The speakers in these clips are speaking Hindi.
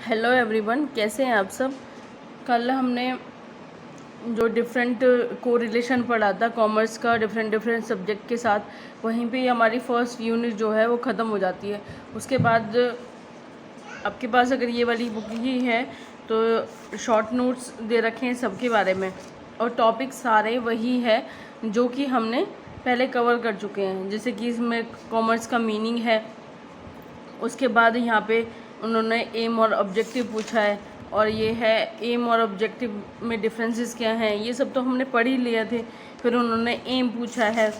हेलो एवरीवन, कैसे हैं आप सब। कल हमने जो डिफरेंट कोरिलेशन पढ़ा था कॉमर्स का डिफरेंट सब्जेक्ट के साथ, वहीं पे हमारी फर्स्ट यूनिट जो है वो ख़त्म हो जाती है। उसके बाद आपके पास अगर ये वाली बुक ही है तो शॉर्ट नोट्स दे रखे हैं सबके बारे में, और टॉपिक सारे वही है जो कि हमने पहले कवर कर चुके हैं। जैसे कि इसमें कॉमर्स का मीनिंग है, उसके बाद यहाँ पे उन्होंने एम और ऑब्जेक्टिव पूछा है, और ये है एम और ऑब्जेक्टिव में डिफरेंसेस क्या हैं, ये सब तो हमने पढ़ ही लिए थे। फिर उन्होंने एम पूछा है,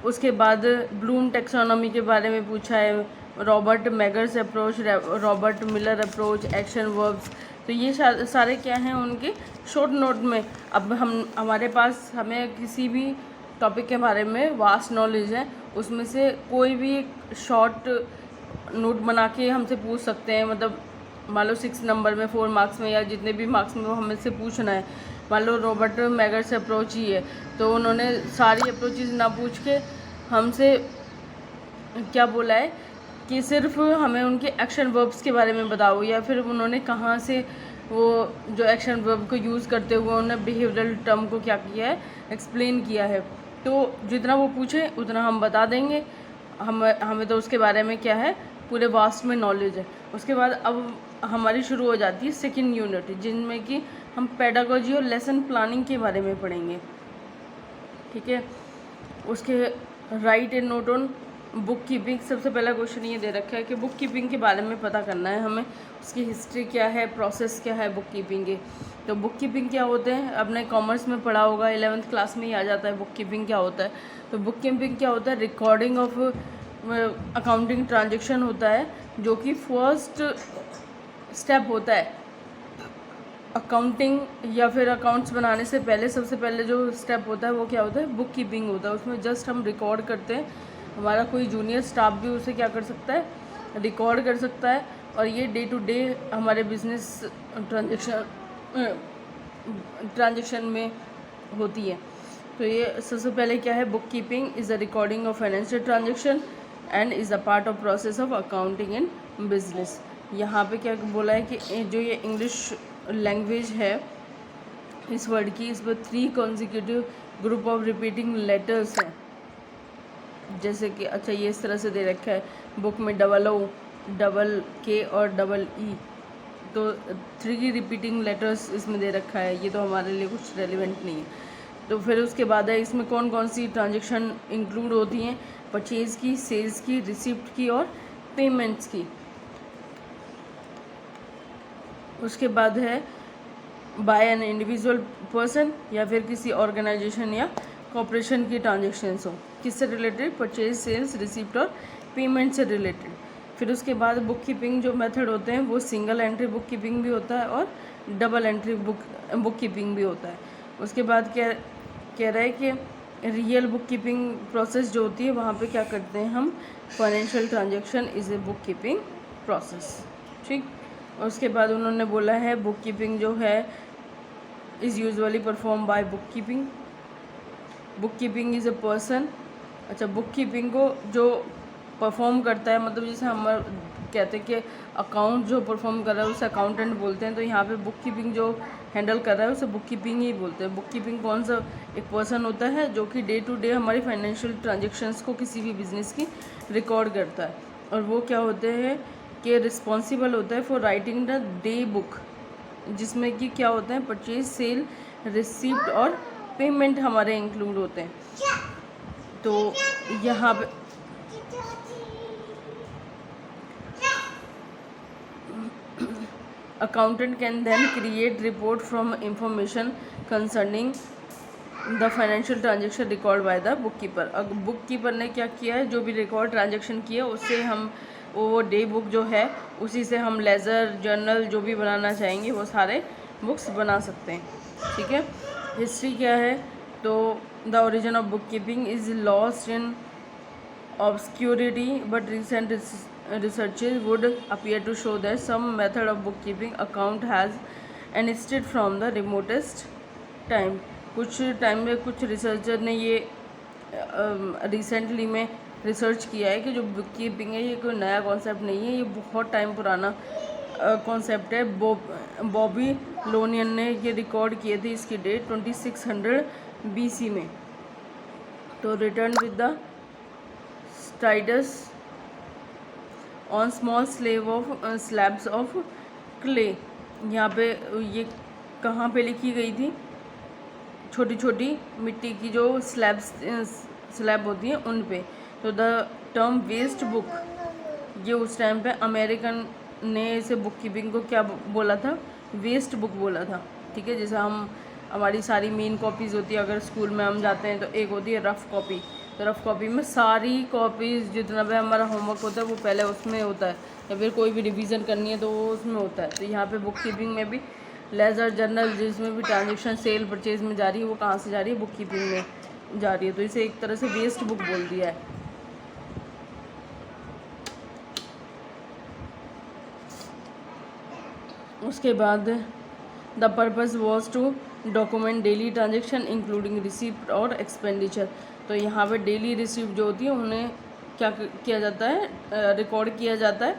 उसके बाद ब्लूम टेक्सोनॉमी के बारे में पूछा है, Robert Magers approach, Robert Miller approach, action verbs. तो ये सारे क्या हैं उनके शॉर्ट नोट में। अब हमारे पास हमें किसी भी टॉपिक के बारे में वास्ट नॉलेज है, उसमें से कोई भी शॉर्ट नोट बना के हमसे पूछ सकते हैं। मतलब मान लो 6 नंबर में, 4 मार्क्स में, या जितने भी मार्क्स में वो हमसे पूछना है। मान लो रॉबर्ट मैगर से अप्रोच ही है, तो उन्होंने सारी अप्रोचेज ना पूछ के हमसे क्या बोला है कि सिर्फ हमें उनके एक्शन वर्ब्स के बारे में बताओ, या फिर उन्होंने कहाँ से वो जो एक्शन वर्ब को यूज़ करते हुए उन्होंने बिहेवियरल टर्म को क्या किया है, एक्सप्लेन किया है। तो जितना वो पूछे उतना हम बता देंगे। हमें तो उसके बारे में क्या है, पूरे वास्ट में नॉलेज है। उसके बाद अब हमारी शुरू हो जाती है सेकंड यूनिट, जिनमें कि हम पेडागोजी और लेसन प्लानिंग के बारे में पढ़ेंगे। ठीक है। उसके right A note on book keeping. सबसे पहला क्वेश्चन ये दे रखा है कि बुक कीपिंग के बारे में पता करना है हमें, उसकी हिस्ट्री क्या है, प्रोसेस क्या है बुक कीपिंग के। तो बुक कीपिंग क्या होते हैं, आपने कॉमर्स में पढ़ा होगा, 11th क्लास में ही आ जाता है बुक कीपिंग क्या होता है। तो बुक कीपिंग क्या होता है, रिकॉर्डिंग ऑफ अकाउंटिंग ट्रांजेक्शन होता है, जो कि फर्स्ट स्टेप होता है अकाउंटिंग या फिर अकाउंट्स बनाने से पहले। सबसे पहले जो स्टेप होता है वो क्या होता है, बुक कीपिंग होता है। उसमें जस्ट हम रिकॉर्ड करते हैं, हमारा कोई जूनियर स्टाफ भी उसे क्या कर सकता है, रिकॉर्ड कर सकता है। और ये डे टू डे हमारे बिजनेस ट्रांजेक्शन में होती है। तो ये सबसे पहले क्या है, book keeping is the recording of financial transaction and is a part of process of accounting in business. यहाँ पे क्या बोला है कि जो ये इंग्लिश लैंग्वेज है इस वर्ड की, इस पर 3 consecutive group of repeating letters हैं। जैसे कि अच्छा ये इस तरह से दे रखा है बुक में, OO, K और EE। तो 3 रिपीटिंग लेटर्स इसमें दे रखा है। ये तो हमारे लिए कुछ रेलिवेंट नहीं है। तो फिर उसके बाद है इसमें कौन कौन सी ट्रांजेक्शन इंक्लूड होती हैं, परचेज़ की, सेल्स की, रिसिप्ट की और पेमेंट्स की। उसके बाद है बाय एन इंडिविजुअल पर्सन या फिर किसी ऑर्गेनाइजेशन या कॉर्पोरेशन की ट्रांजेक्शन्स हो, किससे रिलेटेड, परचेज, सेल्स, रिसिप्ट और पेमेंट से रिलेटेड। फिर उसके बाद बुक कीपिंग जो मेथड होते हैं वो सिंगल एंट्री बुक कीपिंग भी होता है और डबल एंट्री बुक कीपिंग भी होता है। उसके बाद कह रहा है कि रियल बुक कीपिंग प्रोसेस जो होती है वहाँ पे क्या करते हैं हम, financial transaction is a book keeping process. ठीक। और उसके बाद उन्होंने बोला है बुक कीपिंग जो है is usually perform by book keeping. Book keeping is a person. अच्छा, बुक कीपिंग को जो परफॉर्म करता है, मतलब जैसे हम कहते हैं कि अकाउंट जो परफॉर्म कर रहा है उसे अकाउंटेंट बोलते हैं, तो यहाँ पे बुक कीपिंग जो हैंडल कर रहा है उसे बुक कीपिंग ही बोलते हैं। बुक कीपिंग कौन सा, एक पर्सन होता है जो कि डे टू डे हमारी फाइनेंशियल ट्रांजेक्शन्स को किसी भी बिजनेस की रिकॉर्ड करता है। और वो क्या होते हैं कि रिस्पॉन्सिबल होता है for writing the day book, जिसमें कि क्या होता है, परचेज, सेल, रिसिप्ट और पेमेंट हमारे इंक्लूड होते हैं। तो यहाँ पे accountant can then create report from information concerning the financial transaction recorded by the bookkeeper। अब बुककीपर ने क्या किया है, जो भी रिकॉर्ड ट्रांजेक्शन किया उससे हम वो डे बुक जो है उसी से हम लेज़र, जर्नल जो भी बनाना चाहेंगे वो सारे बुक्स बना सकते हैं। ठीक है। हिस्ट्री क्या है, तो the origin of book keeping is lost in obscurity, but recent researches would appear to show that some method of bookkeeping account has existed from the remotest time। कुछ टाइम में कुछ रिसर्चर ने ये रिसेंटली में रिसर्च किया है कि जो बुक कीपिंग है ये कोई नया कॉन्सेप्ट नहीं है, ये बहुत टाइम पुराना कॉन्सेप्ट है। बॉबी लोनियन ने ये रिकॉर्ड किए थे, इसकी डेट 2600 BC में। तो written with the styluses on small slabs of clay. यहाँ पे ये कहाँ पे लिखी गई थी? छोटी छोटी मिट्टी की जो स्लैब होती हैं उन पे। तो द टर्म वेस्ट बुक, ये उस टाइम पे अमेरिकन ने इसे बुक कीपिंग को क्या बोला था? वेस्ट बुक बोला था। ठीक है, जैसे हमारी सारी मेन कॉपीज़ होती है, अगर स्कूल में हम जाते हैं तो एक होती है रफ़ कॉपी। तो रफ़ कॉपी में सारी कॉपीज़ जितना भी हमारा होमवर्क होता है वो पहले उसमें होता है, या फिर कोई भी रिवीजन करनी है तो वो उसमें होता है। तो यहाँ पे बुक कीपिंग में भी लेजर जर्नल, जिसमें भी ट्रांजेक्शन सेल परचेज में जा रही है, वो कहाँ से जा रही है? बुक कीपिंग में जा रही है। तो इसे एक तरह से वेस्ट बुक बोल दिया है। उसके बाद the purpose was to document daily transaction including receipt और एक्सपेंडिचर। तो यहाँ पे डेली रिसीप्ट जो होती है उन्हें क्या किया जाता है? रिकॉर्ड किया जाता है,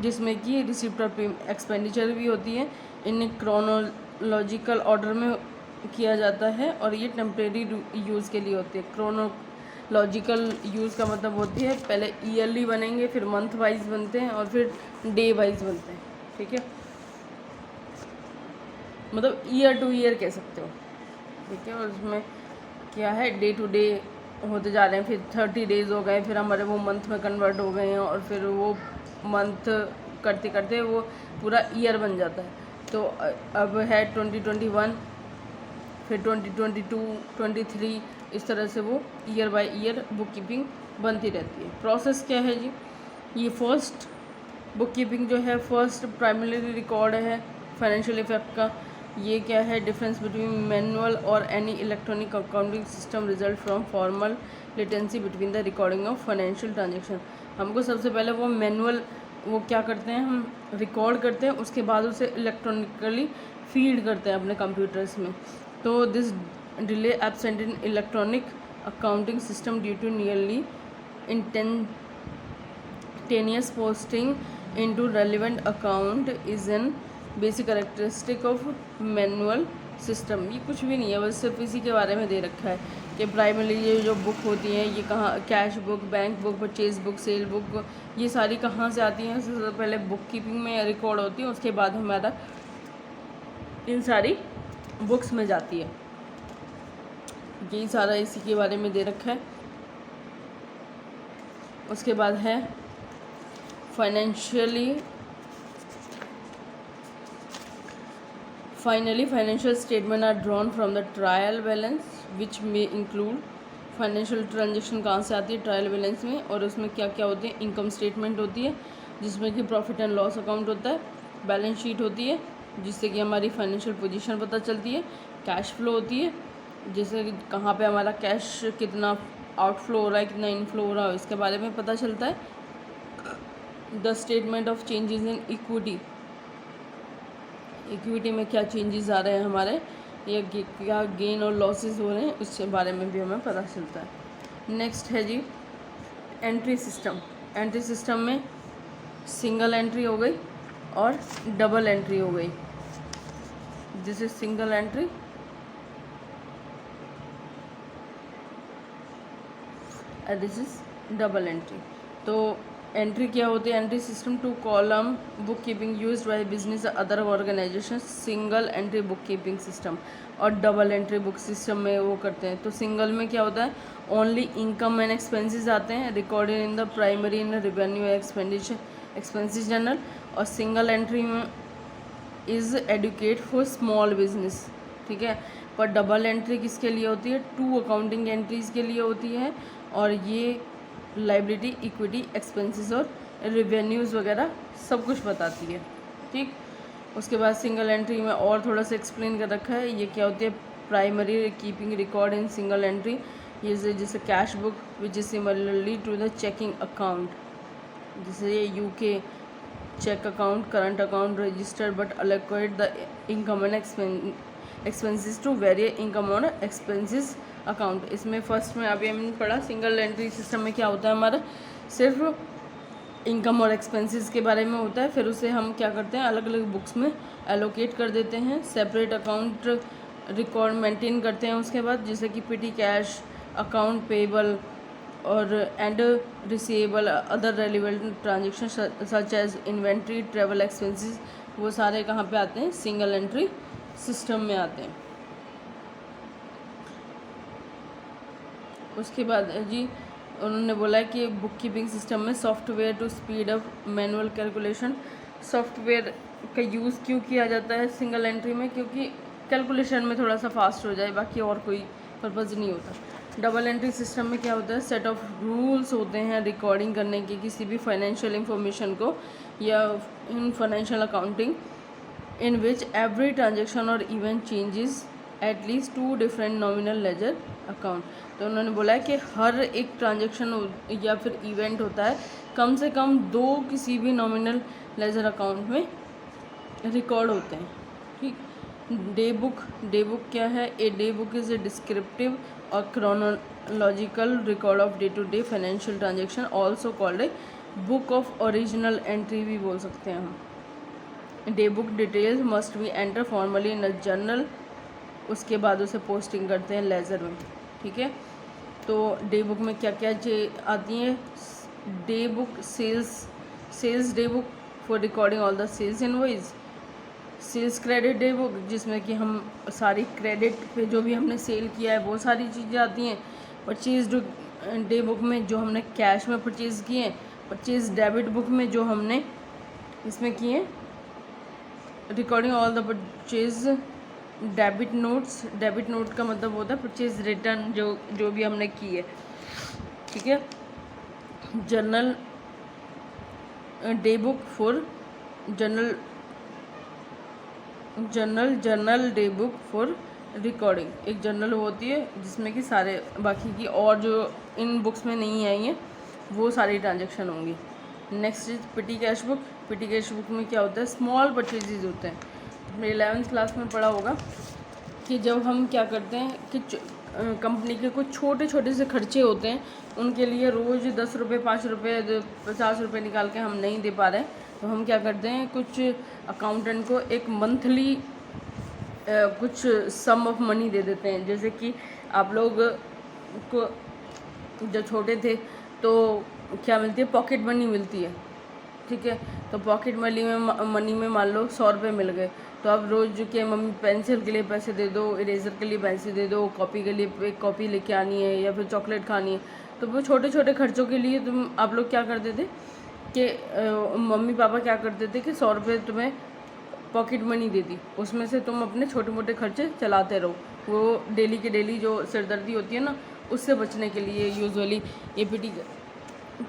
जिसमें कि रिसीप्ट और एक्सपेंडिचर भी होती है। इन्हें क्रोनोलॉजिकल ऑर्डर में किया जाता है और ये टेम्परेरी यूज़ के लिए होती है। क्रोनोलॉजिकल यूज़ का मतलब होती है पहले ईयरली बनेंगे, फिर मंथ वाइज बनते हैं और फिर डे वाइज बनते हैं। ठीक है, मतलब ईयर टू ईयर कह सकते हो। ठीक है, और उसमें क्या है? डे टू डे होते जा रहे हैं, फिर 30 डेज़ हो गए, फिर हमारे वो मंथ में कन्वर्ट हो गए हैं, और फिर वो मंथ करते करते वो पूरा ईयर बन जाता है। तो अब है 2021, फिर 2022, 23, इस तरह से वो year by year book keeping बनती रहती है। प्रोसेस क्या है जी? ये फर्स्ट बुक कीपिंग जो है, फर्स्ट प्राइमरी रिकॉर्ड है फाइनेंशियल इफेक्ट का। ये क्या है? डिफरेंस बिटवीन मैनुअल और any electronic accounting system result from formal latency between the recording of financial transaction. हमको सबसे पहले वो मैनुअल वो क्या करते हैं, हम रिकॉर्ड करते हैं, उसके बाद उसे इलेक्ट्रॉनिकली फीड करते हैं अपने कंप्यूटर्स में। तो this delay absent in electronic accounting system due to nearly instantaneous posting into relevant account is an basic characteristic of manual system. ये कुछ भी नहीं है, बस सिर्फ इसी के बारे में दे रखा है कि प्राइमरी ये जो बुक होती हैं, ये कहाँ, cash book, bank book, purchase book, cell book, ये सारी कहाँ से आती हैं? सबसे पहले बुक कीपिंग में रिकॉर्ड होती है, उसके बाद हमारा इन सारी बुक्स में जाती है। यही सारा इसी के बारे में दे रखा है। उसके बाद है Finally, financial statements are drawn from the trial balance which may include financial transaction कहाँ से आती है? ट्रायल बैलेंस में। और उसमें क्या क्या होती है? इनकम स्टेटमेंट होती है, जिसमें कि प्रॉफिट एंड लॉस अकाउंट होता है, बैलेंस शीट होती है जिससे कि हमारी फाइनेंशियल पोजीशन पता चलती है, कैश फ्लो होती है जिससे कि कहाँ पे हमारा कैश कितना आउटफ्लो हो रहा है, कितना इनफ्लो हो रहा है, इसके बारे में पता चलता है। The statement of changes in equity में क्या चेंजेस आ रहे हैं हमारे, या क्या गेन और लॉसेस हो रहे हैं, इसके बारे में भी हमें पता चलता है। नेक्स्ट है जी एंट्री सिस्टम। एंट्री सिस्टम में सिंगल एंट्री हो गई और डबल एंट्री हो गई। This is single entry and this is double entry. तो एंट्री क्या होती है? Entry system two column book keeping used by business other organisation. Single entry book keeping system और डबल एंट्री बुक सिस्टम में वो करते हैं। तो सिंगल में क्या होता है? ओनली इनकम एंड एक्सपेंसेस आते हैं recorded in the primary in revenue expenses journal. और सिंगल एंट्री में is adequate for small business. ठीक है, पर डबल एंट्री किसके लिए होती है? टू अकाउंटिंग एंट्रीज़ के लिए होती है, और ये लाइबिलिटी, इक्विटी, एक्सपेंसेस और रेवेन्यूज़ वगैरह सब कुछ बताती है। ठीक, उसके बाद सिंगल एंट्री में और थोड़ा सा एक्सप्लेन कर रखा है। ये क्या होती है? Primary keeping record in single entry, ये जैसे cash book which is similarly to the checking account, जैसे ये UK check account, current account registered but allocate the income and expenses to very income और एक्सपेंसेस अकाउंट। इसमें फर्स्ट में अभी हमने पढ़ा सिंगल एंट्री सिस्टम में क्या होता है हमारा, सिर्फ इनकम और एक्सपेंसेस के बारे में होता है। फिर उसे हम क्या करते हैं, अलग अलग बुक्स में एलोकेट कर देते हैं, सेपरेट अकाउंट रिकॉर्ड मेंटेन करते हैं उसके बाद, जैसे कि पेटी कैश, अकाउंट पेबल और and receivable, other relevant transaction such as inventory, travel expenses, वो सारे कहाँ पे आते हैं, सिंगल एंट्री सिस्टम में आते हैं। उसके बाद जी उन्होंने बोला है कि बुक कीपिंग सिस्टम में software to speed up manual calculation. Software का यूज़ क्यों किया जाता है सिंगल एंट्री में, क्योंकि कैलकुलेशन में थोड़ा सा फास्ट हो जाए, बाकी और कोई पर्पज़ नहीं होता। डबल एंट्री सिस्टम में क्या होता है, सेट ऑफ रूल्स होते हैं रिकॉर्डिंग करने के किसी भी फाइनेंशियल इंफॉर्मेशन को, या in financial accounting in which every transaction और event changes at least 2 different nominal ledger account. तो उन्होंने बोला है कि हर एक ट्रांजेक्शन या फिर इवेंट होता है कम से कम 2 किसी भी नॉमिनल लेजर अकाउंट में रिकॉर्ड होते हैं। ठीक। डे बुक क्या है, a day book is a descriptive और chronological record of day to day financial transaction, also called a book of original entry भी बोल सकते हैं हम। Day book details must be enter formally in a journal, उसके बाद उसे पोस्टिंग करते हैं लेज़र में। ठीक है। तो डे बुक में क्या क्या आती हैं, day book sales day book for recording all the sales invoice, sales credit day book जिसमें कि हम सारी क्रेडिट पे जो भी हमने सेल किया है वो सारी चीज़ें आती हैं। परचेज डे बुक में जो हमने कैश में परचेज़ किए हैं। परचेज डेबिट बुक में जो हमने इसमें किए recording all the purchase debit note का मतलब होता है परचेज रिटर्न जो भी हमने की है। ठीक है। Journal day book for journal day book for recording, एक जर्नल होती है जिसमें कि सारे बाकी की और जो इन बुक्स में नहीं आई हैं वो सारी ट्रांजेक्शन होंगी। नेक्स्ट इज पेटी कैश बुक। पेटी कैश बुक में क्या होता है, स्मॉल परचेजेज होते हैं। हमने 11th क्लास में पढ़ा होगा कि जब हम क्या करते हैं कि कंपनी के कुछ छोटे छोटे से खर्चे होते हैं, उनके लिए रोज़ 10 रुपये, 5 रुपये, 50 रुपये निकाल के हम नहीं दे पा रहे हैं, तो हम क्या करते हैं, कुछ अकाउंटेंट को एक मंथली कुछ सम ऑफ मनी दे देते हैं। जैसे कि आप लोग को जब छोटे थे तो क्या मिलती है, पॉकेट मनी मिलती है। ठीक है। तो पॉकेट मनी में मान लो 100 रुपये मिल गए, तो अब रोज़ के मम्मी पेंसिल के लिए पैसे दे दो, इरेज़र के लिए पैसे दे दो, कॉपी के लिए एक कॉपी लेके आनी है या फिर चॉकलेट खानी है, तो वो छोटे छोटे खर्चों के लिए आप लोग क्या करते थे कि मम्मी पापा क्या करते थे कि 100 रुपये तुम्हें पॉकेट मनी दे दी, उसमें से तुम अपने छोटे मोटे खर्चे चलाते रहो। वो डेली के डेली जो सिरदर्दी होती है ना, उससे बचने के लिए यूजुअली ये पेटी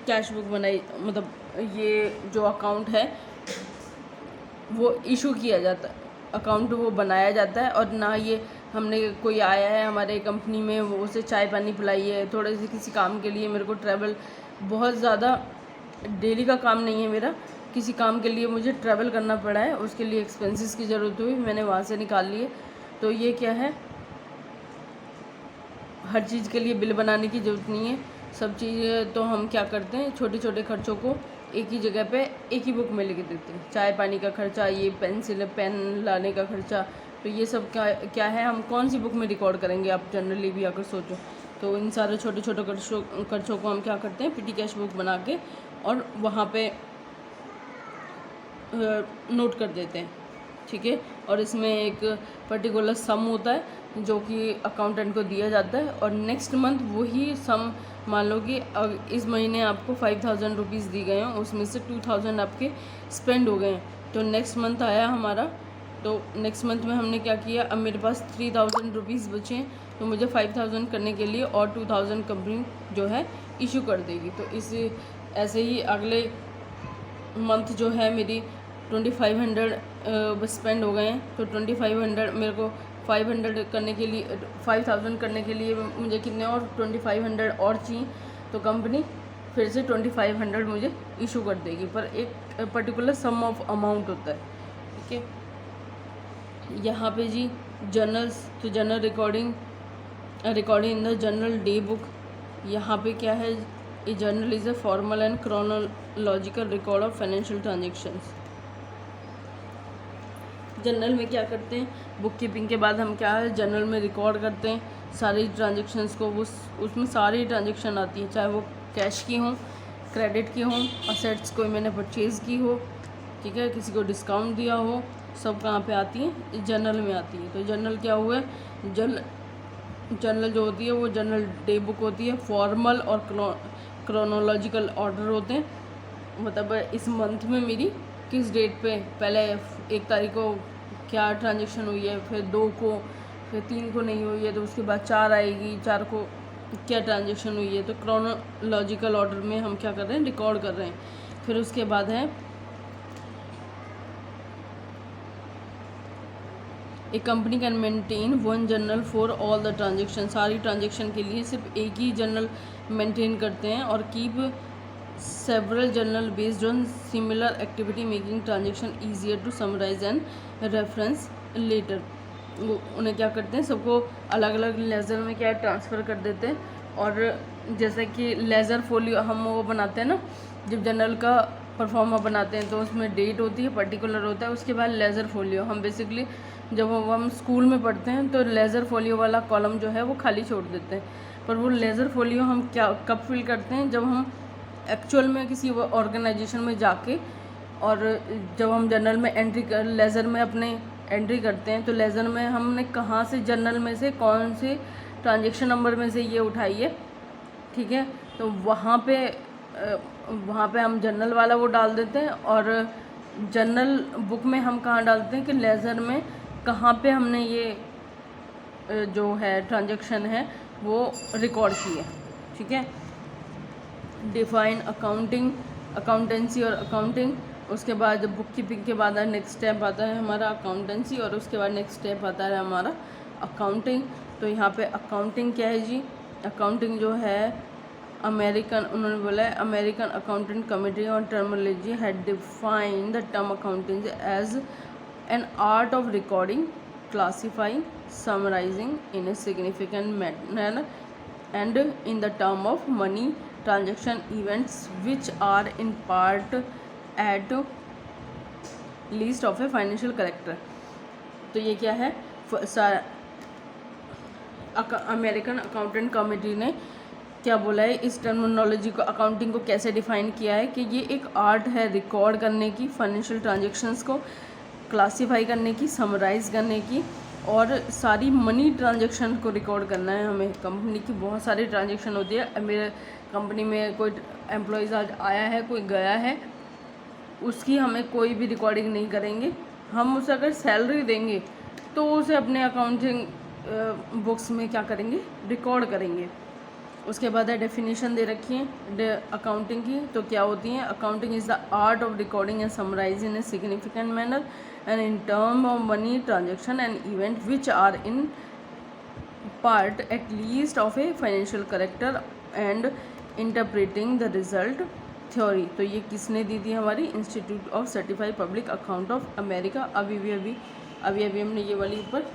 कैश बुक बनाई, मतलब ये जो अकाउंट है वो इशू किया जाता है, अकाउंट वो बनाया जाता है। और ना ये हमने कोई आया है हमारे कंपनी में, वो उसे चाय पानी पिलाई है, थोड़े से किसी काम के लिए मेरे को ट्रैवल, बहुत ज़्यादा डेली का काम नहीं है मेरा, किसी काम के लिए मुझे ट्रैवल करना पड़ा है, उसके लिए एक्सपेंसेस की ज़रूरत हुई, मैंने वहाँ से निकाल लिए। तो ये क्या है, हर चीज़ के लिए बिल बनाने की ज़रूरत नहीं है। सब चीज़ तो हम क्या करते हैं, छोटे छोटे खर्चों को एक ही जगह पे एक ही बुक में लिख देते हैं। चाय पानी का खर्चा, ये पेंसिल पेन लाने का खर्चा, तो ये सब क्या है, हम कौन सी बुक में रिकॉर्ड करेंगे, आप जनरली भी अगर सोचो तो इन सारे छोटे छोटे खर्चों को हम क्या करते हैं, पेटी कैश बुक बना के और वहाँ पे नोट कर देते हैं। ठीक है। और इसमें एक पर्टिकुलर सम होता है जो कि अकाउंटेंट को दिया जाता है, और नेक्स्ट मंथ वही सम, मान लो कि इस महीने आपको 5000 रुपीज़ दी गए हैं, उसमें से 2000 आपके स्पेंड हो गए हैं, तो नेक्स्ट मंथ आया हमारा, तो नेक्स्ट मंथ में हमने क्या किया, अब मेरे पास 3000 रुपीज़ बचे हैं, तो मुझे 5000 करने के लिए और 2000 कंपनी जो है इशू कर देगी। तो इस ऐसे ही अगले मंथ जो है मेरी 2500 स्पेंड हो गए हैं, तो 2500 मेरे को 500 करने के लिए, 5000 करने के लिए मुझे कितने और 2500 और चाहिए, तो कंपनी फिर से 2500 मुझे इशू कर देगी, पर एक पर्टिकुलर सम ऑफ अमाउंट होता है। ठीक है। यहाँ पे जी जर्नल्स, तो journal recording in the journal day book, यहाँ पे क्या है, a journal is a formal and chronological record of financial transactions. Journal में क्या करते हैं, बुक कीपिंग के बाद हम क्या है जर्नल में रिकॉर्ड करते हैं सारी ट्रांजेक्शन्स को। उसमें सारी ट्रांजेक्शन आती है, चाहे वो कैश की हों, क्रेडिट की हों, असेट्स कोई मैंने परचेज़ की हो, ठीक है, किसी को डिस्काउंट दिया हो, सब कहाँ पे आती है, जर्नल में आती है। तो जर्नल क्या हुआ है, जर्नल जो होती है वो जर्नल डे बुक होती है। फॉर्मल और क्रोनोलॉजिकल ऑर्डर होते हैं, मतलब इस मंथ में मेरी किस डेट पे, पहले 1 तारीख को क्या ट्रांजेक्शन हुई है, फिर 2 को, फिर 3 को नहीं हुई है, तो उसके बाद 4 आएगी, 4 को क्या ट्रांजेक्शन हुई है। तो क्रोनोलॉजिकल ऑर्डर में हम क्या कर रहे हैं, रिकॉर्ड कर रहे हैं। फिर उसके बाद है a company can maintain one journal for all the transaction. सारी ट्रांजेक्शन के लिए सिर्फ एक ही जर्नल मेंटेन करते हैं। और keep several journal based on similar activity making transaction easier to summarise and reference later. उन्हें क्या करते हैं, सबको अलग अलग लेज़र में क्या ट्रांसफ़र कर देते हैं। और जैसे कि लेज़र फोलियो हम वो बनाते हैं ना, जब जर्नल का परफॉर्मा बनाते हैं तो उसमें डेट होती है, पर्टिकुलर होता है, उसके बाद लेज़र फोलियो। हम बेसिकली जब हम स्कूल में पढ़ते हैं तो लेज़र फोलियो वाला कॉलम जो है वो खाली छोड़ देते हैं। पर वो लेज़र फोलियो हम क्या कब फिल करते हैं, जब हम एक्चुअल में किसी ऑर्गेनाइजेशन में जाके, और जब हम जर्नल में एंट्री कर, लेज़र में अपने एंट्री करते हैं, तो लेज़र में हमने कहाँ से जर्नल में से कौन से ट्रांजेक्शन नंबर में से ये उठाई है, ठीक है, तो वहाँ पे हम जर्नल वाला वो डाल देते हैं। और जर्नल बुक में हम कहाँ डालते हैं कि लेज़र में कहाँ पे हमने ये जो है ट्रांजेक्शन है वो रिकॉर्ड की है, ठीक है। डिफाइन अकाउंटेंसी और अकाउंटिंग। उसके बाद बुक कीपिंग के बाद नेक्स्ट स्टेप आता है हमारा अकाउंटेंसी, और उसके बाद नेक्स्ट स्टेप आता है हमारा अकाउंटिंग। तो यहाँ पे अकाउंटिंग क्या है जी, अकाउंटिंग जो है अमेरिकन, उन्होंने बोला है American accountant committee on terminology had define the term accounting as an art of recording, classifying, summarising in a significant manner and in the term of money transaction events which are in part at least of a financial character। तो ये क्या है, अमेरिकन अकाउंटेंट कमेटी ने क्या बोला है, इस टर्मिनोलॉजी को, अकाउंटिंग को कैसे डिफाइन किया है कि ये एक आर्ट है रिकॉर्ड करने की, फाइनेंशियल ट्रांजेक्शन्स को क्लासीफाई करने की, समराइज़ करने की, और सारी मनी ट्रांजेक्शन को रिकॉर्ड करना है हमें। कंपनी की बहुत सारी ट्रांजेक्शन होती है, मेरे कंपनी में कोई एम्प्लॉयज़ आज आया है, कोई गया है, उसकी हमें कोई भी रिकॉर्डिंग नहीं करेंगे। हम उसे अगर सैलरी देंगे तो उसे अपने अकाउंटिंग बुक्स में क्या करेंगे, रिकॉर्ड करेंगे। उसके बाद है डेफिनेशन दे रखी है अकाउंटिंग की, तो क्या होती है, accounting is the art of recording and summarise in a significant manner and in term of money transaction and event which are in part at least of a financial character and interpreting the result theory। तो ये किसने दी थी, हमारी institute of certified public account of America. अभी हमने ये वाली ऊपर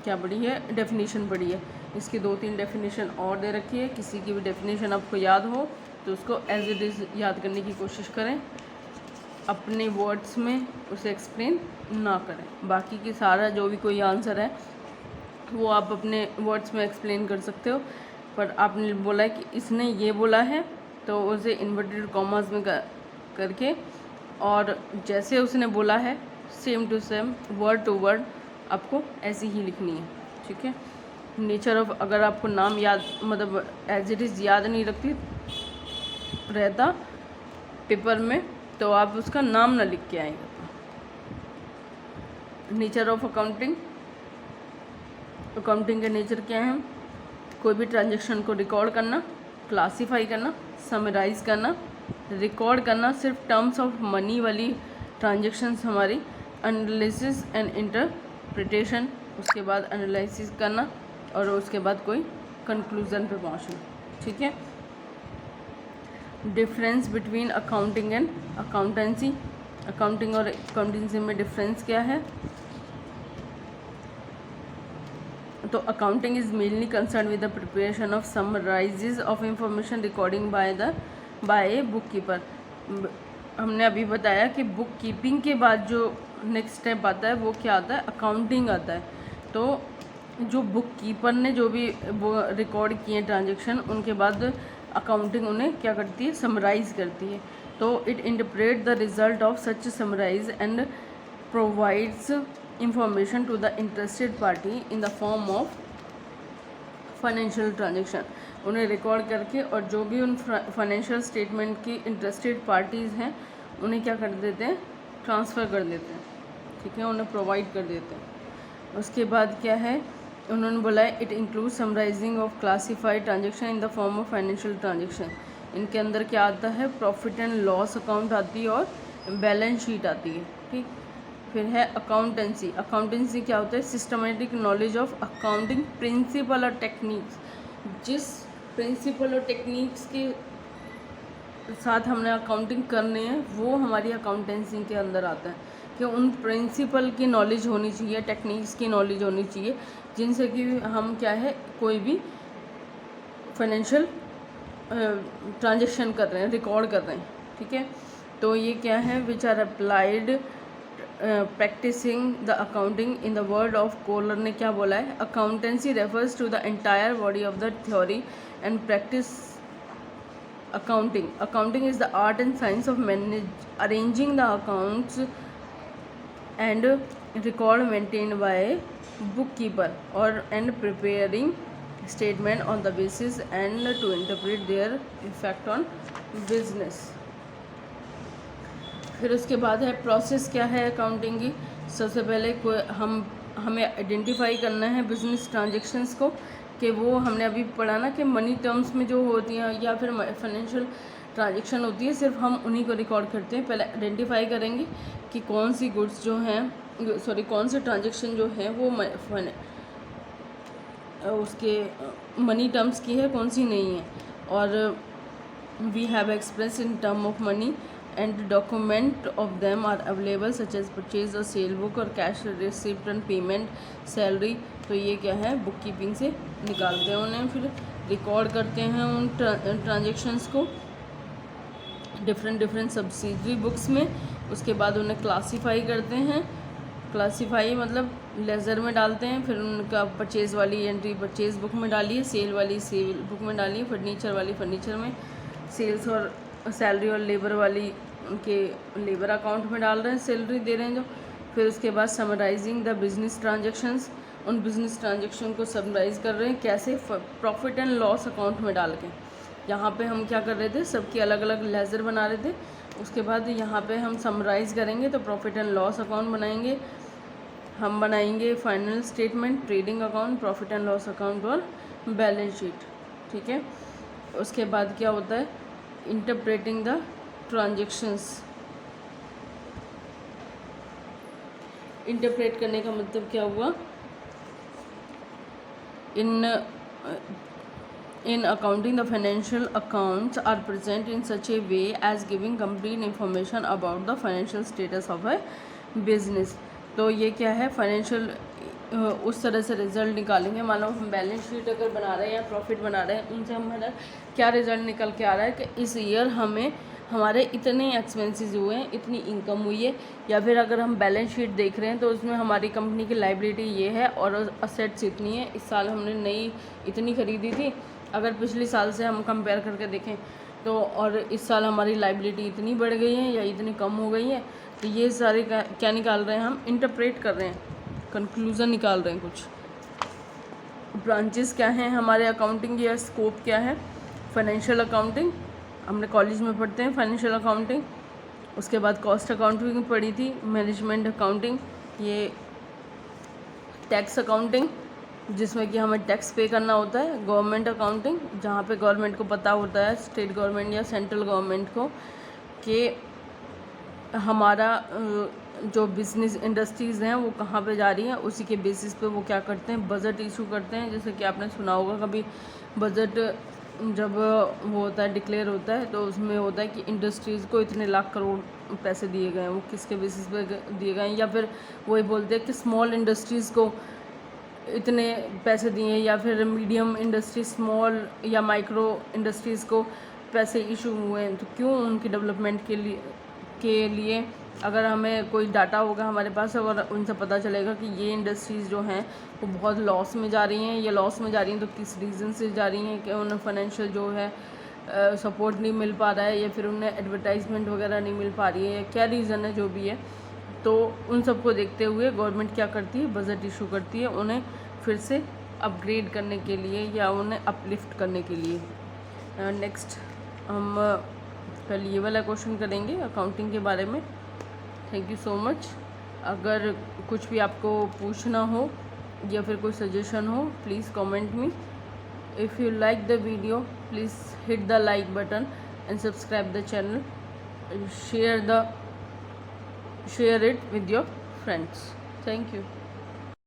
क्या पढ़ी है, डेफिनेशन पढ़ी है। इसकी 2-3 डेफिनेशन और दे रखी है, किसी की भी डेफिनेशन आपको याद हो तो उसको एज इट इज़ याद करने की कोशिश करें, अपने वर्ड्स में उसे एक्सप्लेन ना करें। बाकी की सारा जो भी कोई आंसर है वो आप अपने वर्ड्स में एक्सप्लेन कर सकते हो, पर आपने बोला है कि इसने ये बोला है तो उसे इन्वर्टेड कॉमास में करके, और जैसे उसने बोला है same to same word to word आपको ऐसी ही लिखनी है, ठीक है। नेचर ऑफ, अगर आपको नाम याद, मतलब एज इट इज़ याद नहीं रहता पेपर में, तो आप उसका नाम ना लिख के आएंगे। नेचर ऑफ अकाउंटिंग, अकाउंटिंग के नेचर क्या है, कोई भी ट्रांजैक्शन को रिकॉर्ड करना, क्लासीफाई करना, समराइज़ करना, रिकॉर्ड करना सिर्फ टर्म्स ऑफ मनी वाली ट्रांजैक्शंस हमारी, एनालिसिस एंड इंटरप्रिटेशन, उसके बाद एनालिसिस करना और उसके बाद कोई कंक्लूज़न पे पहुंचना, ठीक है। Difference between accounting and accountancy, accounting और अकाउंटेंसी में डिफरेंस क्या है। तो accounting is mainly concern with the preparation of summarises of information recording by book keeper. हमने अभी बताया कि बुक कीपिंग के बाद जो नेक्स्ट स्टेप आता है वो क्या आता है, अकाउंटिंग आता है। तो जो बुक कीपर ने जो भी वो रिकॉर्ड किए ट्रांजेक्शन, उनके बाद अकाउंटिंग उन्हें क्या करती है, समराइज़ करती है। तो it interpret the result of such summarise and provides information to the interested party in the form of financial transaction. उन्हें रिकॉर्ड करके और जो भी उन फाइनेंशियल स्टेटमेंट की इंटरेस्टेड पार्टीज़ हैं उन्हें क्या कर देते हैं, ट्रांसफ़र कर देते हैं, ठीक है, उन्हें प्रोवाइड कर देते हैं। उसके बाद क्या है, उन्होंने बोला है it include summarising of classified transaction in the form of financial transaction. इनके अंदर क्या आता है, प्रॉफिट एंड लॉस अकाउंट आती है और बैलेंस शीट आती है, ठीक। फिर है अकाउंटेंसी। अकाउंटेंसी क्या होता है, systematic knowledge of accounting principle और टेक्निक्स। जिस प्रिंसिपल और टेक्निक्स के साथ हमने अकाउंटिंग करने हैं वो हमारी अकाउंटेंसी के अंदर आता है, कि उन प्रिंसिपल की नॉलेज होनी चाहिए, टेक्निक्स की नॉलेज होनी चाहिए, जिनसे कि हम क्या है, कोई भी फाइनेंशियल ट्रांजेक्शन कर रहे हैं, रिकॉर्ड कर रहे हैं, ठीक है। तो ये क्या है, which are applied practising the accounting in the word of Kohler ने क्या बोला है, accountancy refers to the entire body of the theory and practice accounting. Accounting is the art and science of arranging the accounts and record maintained by bookkeeper and preparing statement on the basis and to interpret their effect on business. फिर उसके बाद है प्रोसेस क्या है अकाउंटिंग की। सबसे पहले हमें आइडेंटिफाई करना है बिजनेस ट्रांजेक्शन्स को, कि वो हमने अभी पढ़ा ना कि मनी टर्म्स में जो होती हैं या फिर फाइनेंशियल ट्रांजेक्शन होती है, सिर्फ हम उन्हीं को रिकॉर्ड करते हैं। पहले आइडेंटिफाई करेंगे कि कौन सी गुड्स जो हैं, कौन से ट्रांजेक्शन जो है वो उसके मनी टर्म्स की है, कौन सी नहीं है। और we have express in term of money and document of them are available such as purchase or sale book और cash receipt and payment, salary। तो ये क्या है, बुक कीपिंग से निकालते हैं उन्हें, फिर रिकॉर्ड करते हैं उन ट्रांजेक्शन्स को डिफरेंट सब्सिडरी बुक्स में। उसके बाद उन्हें क्लासीफाई करते हैं, क्लासीफाई मतलब लेज़र में डालते हैं। फिर उनका परचेज़ वाली एंट्री परचेज़ बुक में डालिए, सेल वाली सेल बुक में डालिए, फर्नीचर वाली फर्नीचर में, सेल्स और सैलरी और लेबर वाली उनके लेबर अकाउंट में डाल रहे हैं, सैलरी दे रहे हैं जो। फिर उसके बाद समराइजिंग द बिजनेस ट्रांजेक्शन्स, उन बिजनेस ट्रांजेक्शन को समराइज़ कर रहे हैं कैसे, प्रॉफिट एंड लॉस अकाउंट में डाल के। यहाँ पे हम क्या कर रहे थे, सबकी अलग अलग लेज़र बना रहे थे। उसके बाद यहाँ पे हम समराइज़ करेंगे तो प्रॉफिट एंड लॉस अकाउंट बनाएंगे, हम बनाएंगे final statement, trading account, profit and loss account और बैलेंस शीट, ठीक है। उसके बाद क्या होता है, इंटरप्रेटिंग द ट्रांजेक्शन्स। इंटरप्रेट करने का मतलब क्या हुआ, in accounting the financial accounts are present in such a way as giving complete information about the financial status of a business। तो ये क्या है, फाइनेंशियल उस तरह से रिज़ल्ट निकालेंगे। मान लो हम बैलेंस शीट अगर बना रहे हैं या प्रॉफिट बना रहे हैं, उनसे हमारा क्या रिज़ल्ट निकल के आ रहा है कि इस ईयर हमें हमारे इतने एक्सपेंसेस हुए हैं, इतनी इनकम हुई है। या फिर अगर हम बैलेंस शीट देख रहे हैं तो उसमें हमारी कंपनी की लायबिलिटी ये है और असेट्स इतनी है, इस साल हमने नई इतनी ख़रीदी थी। अगर पिछले साल से हम कंपेयर करके देखें तो, और इस साल हमारी लायबिलिटी इतनी बढ़ गई है या इतनी कम हो गई है। तो ये सारे क्या निकाल रहे हैं, हम इंटरप्रेट कर रहे हैं, कंक्लूज़न निकाल रहे हैं कुछ। ब्रांचेस क्या हैं हमारे अकाउंटिंग या स्कोप क्या है, फाइनेंशियल अकाउंटिंग हमने कॉलेज में पढ़ते हैं, फाइनेंशियल अकाउंटिंग। उसके बाद कॉस्ट अकाउंटिंग पढ़ी थी, मैनेजमेंट अकाउंटिंग, ये टैक्स अकाउंटिंग जिसमें कि हमें टैक्स पे करना होता है, गवर्नमेंट अकाउंटिंग जहाँ पे गवर्नमेंट को पता होता है, स्टेट गवर्नमेंट या सेंट्रल गवर्नमेंट को, कि हमारा जो बिज़नेस इंडस्ट्रीज़ हैं वो कहाँ पे जा रही हैं, उसी के बेसिस पे वो क्या करते हैं, बजट इशू करते हैं। जैसे कि आपने सुना होगा कभी, बजट जब वो होता है डिक्लेयर होता है तो उसमें होता है कि इंडस्ट्रीज़ को इतने लाख करोड़ पैसे दिए गए हैं, वो किसके बेसिस पे दिए गए हैं। या फिर वही बोलते हैं कि स्मॉल इंडस्ट्रीज़ को इतने पैसे दिए, या फिर मीडियम इंडस्ट्री, स्मॉल या माइक्रो इंडस्ट्रीज़ को पैसे इशू हुए हैं, तो क्यों उनकी डेवलपमेंट के लिए अगर हमें कोई डाटा होगा हमारे पास, अगर उनसे पता चलेगा कि ये इंडस्ट्रीज़ जो हैं वो बहुत लॉस में जा रही हैं, या लॉस में जा रही हैं तो किस रीज़न से जा रही हैं, कि उन्हें फाइनेंशियल जो है सपोर्ट नहीं मिल पा रहा है, या फिर उन्हें एडवर्टाइजमेंट वगैरह नहीं मिल पा रही है, या क्या रीज़न है जो भी है, तो उन सबको देखते हुए गवर्नमेंट क्या करती है, बजट इशू करती है उन्हें फिर से अपग्रेड करने के लिए या उन्हें अपलिफ्ट करने के लिए। नेक्स्ट हम कल ये वाला क्वेश्चन करेंगे अकाउंटिंग के बारे में। Thank you so much. अगर कुछ भी आपको पूछना हो या फिर कोई सजेशन हो, please comment me. If you like the video, please hit the like button and subscribe the channel, share it with your friends. Thank you.